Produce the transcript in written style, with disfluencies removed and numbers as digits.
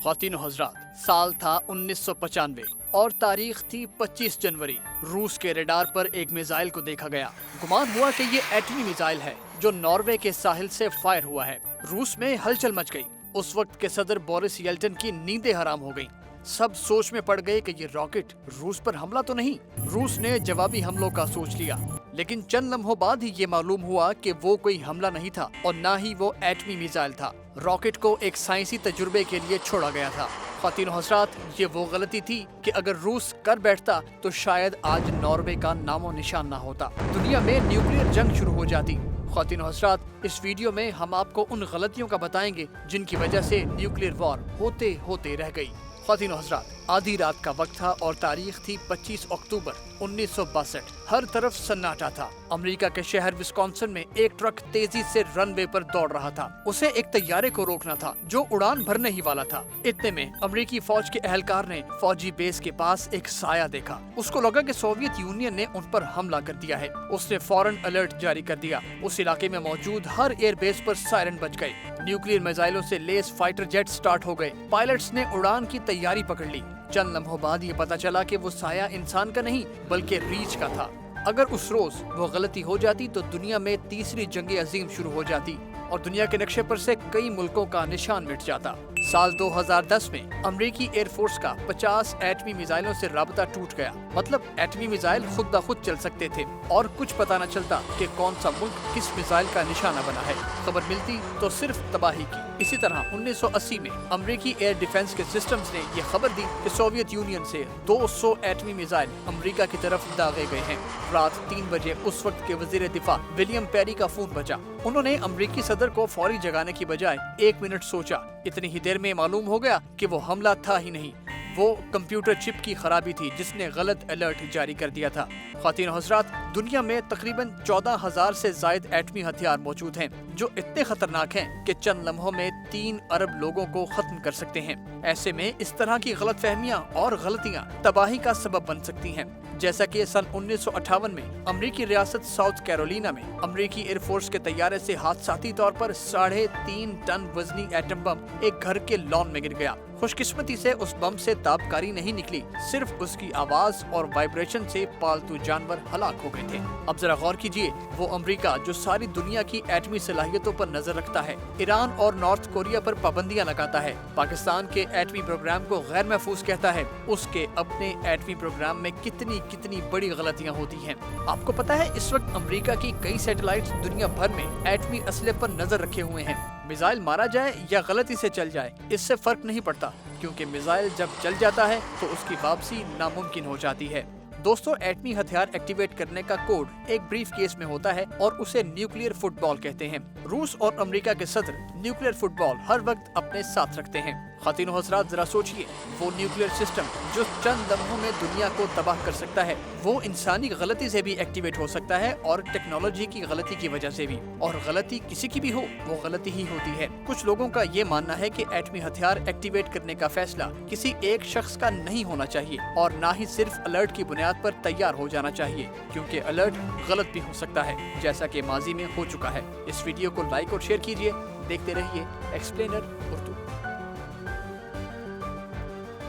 ख्वातीन हजरात, साल था 1995 और तारीख थी 25 जनवरी। रूस के रडार पर एक मिसाइल को देखा गया। गुमान हुआ कि ये एटमी मिसाइल है जो नॉर्वे के साहिल से फायर हुआ है। रूस में हलचल मच गई। उस वक्त के सदर बोरिस येल्टन की नींदें हराम हो गईं। सब सोच में पड़ गए कि ये रॉकेट रूस पर हमला तो नहीं। रूस ने जवाबी हमलों का सोच लिया, लेकिन चंद लम्हों बाद ही ये मालूम हुआ कि वो कोई हमला नहीं था और न ही वो एटमी मिसाइल था। रॉकेट को एक साइंसी तजुर्बे के लिए छोड़ा गया था। ख्वातीन हज़रात, ये वो गलती थी कि अगर रूस कर बैठता तो शायद आज नॉर्वे का नामो निशान ना होता, दुनिया में न्यूक्लियर जंग शुरू हो जाती। ख्वातीन हज़रात, इस वीडियो में हम आपको उन गलतियों का बताएंगे जिनकी वजह से न्यूक्लियर वॉर होते होते रह गई। ख्वातीन हज़रात, आधी रात का वक्त था और तारीख थी 25 अक्टूबर 1962। हर तरफ सन्नाटा था। अमेरिका के शहर विस्कॉन्सिन में एक ट्रक तेजी से रनवे पर दौड़ रहा था। उसे एक तैयारे को रोकना था जो उड़ान भरने ही वाला था। इतने में अमेरिकी फौज के एहलकार ने फौजी बेस के पास एक साया देखा। उसको लगा कि सोवियत यूनियन ने उन पर हमला कर दिया है। उसने फौरन अलर्ट जारी कर दिया। उस इलाके में मौजूद हर एयर बेस पर सायरन बज गए। न्यूक्लियर मिसाइलों से लेस फाइटर जेट स्टार्ट हो गए। पायलट्स ने उड़ान की तैयारी पकड़ ली। चंद लम्हों बाद ये पता चला कि वो साया इंसान का नहीं बल्कि रीछ का था। अगर उस रोज वो गलती हो जाती तो दुनिया में तीसरी जंग अजीम शुरू हो जाती और दुनिया के नक्शे पर से कई मुल्कों का निशान मिट जाता। साल 2010 में अमेरिकी एयरफोर्स का 50 एटमी मिसाइलों से राबता टूट गया। मतलब एटमी मिसाइल खुद ब खुद चल सकते थे और कुछ पता न चलता कि कौन सा मुल्क किस मिसाइल का निशाना बना है। खबर मिलती तो सिर्फ तबाही की। इसी तरह 1980 में अमेरिकी एयर डिफेंस के सिस्टम्स ने ये खबर दी कि सोवियत यूनियन से 200 एटमी मिसाइल अमेरिका की तरफ दागे गए हैं। रात 3 बजे उस वक्त के वजीर दिफा विलियम पेरी का फोन बजा। उन्होंने अमेरिकी सदर को फौरी जगाने की बजाय 1 मिनट सोचा। इतनी ही देर में मालूम हो गया कि वो हमला था ही नहीं, वो कंप्यूटर चिप की खराबी थी जिसने गलत अलर्ट जारी कर दिया था। ख्वातीन हज़रात, दुनिया में तकरीबन 14,000 से जायद एटमी हथियार मौजूद हैं जो इतने खतरनाक हैं कि चंद लम्हों में 3 अरब लोगों को खत्म कर सकते हैं। ऐसे में इस तरह की गलतफहमियां और गलतियां तबाही का सबब बन सकती हैं। जैसा कि सन 1958 में अमेरिकी रियासत साउथ कैरोलिना में अमेरिकी एयरफोर्स के तैयारे से हादसाती तौर पर 3.5 टन वजनी एटम बम एक घर के लॉन में गिर गया। खुशकिस्मती से उस बम से ताबकारी नहीं निकली, सिर्फ उसकी आवाज और वाइब्रेशन से पालतू जानवर हलाक हो गए थे। अब जरा गौर कीजिए, वो अमेरिका जो सारी दुनिया की एटमी सलाहियतों पर नजर रखता है, ईरान और नॉर्थ कोरिया पर पाबंदियां लगाता है, पाकिस्तान के एटमी प्रोग्राम को गैर महफूज कहता है, उसके अपने एटमी प्रोग्राम में कितनी बड़ी गलतियां होती हैं। आपको पता है इस वक्त अमेरिका की कई सैटेलाइट्स दुनिया भर में एटमी असले पर नजर रखे हुए हैं। मिसाइल मारा जाए या गलती से चल जाए, इससे फर्क नहीं पड़ता, क्योंकि मिसाइल जब चल जाता है तो उसकी वापसी नामुमकिन हो जाती है। दोस्तों, एटमी हथियार एक्टिवेट करने का कोड एक ब्रीफ केस में होता है और उसे न्यूक्लियर फुटबॉल कहते हैं। रूस और अमेरिका के सदर न्यूक्लियर फुटबॉल हर वक्त अपने साथ रखते हैं। ख्वातीन हज़रात, जरा सोचिए, वो न्यूक्लियर सिस्टम जो चंद लम्हों में दुनिया को तबाह कर सकता है, वो इंसानी गलती से भी एक्टिवेट हो सकता है और टेक्नोलॉजी की गलती की वजह से भी। और गलती किसी की भी हो, वो गलती ही होती है। कुछ लोगों का ये मानना है कि एटमी हथियार एक्टिवेट करने का फैसला किसी एक शख्स का नहीं होना चाहिए और ना ही सिर्फ अलर्ट की बुनियाद पर तैयार हो जाना चाहिए, क्योंकि अलर्ट गलत भी हो सकता है, जैसा कि माजी में हो चुका है। इस वीडियो को लाइक और शेयर कीजिए। देखते रहिए एक्सप्लेनर उर्दू।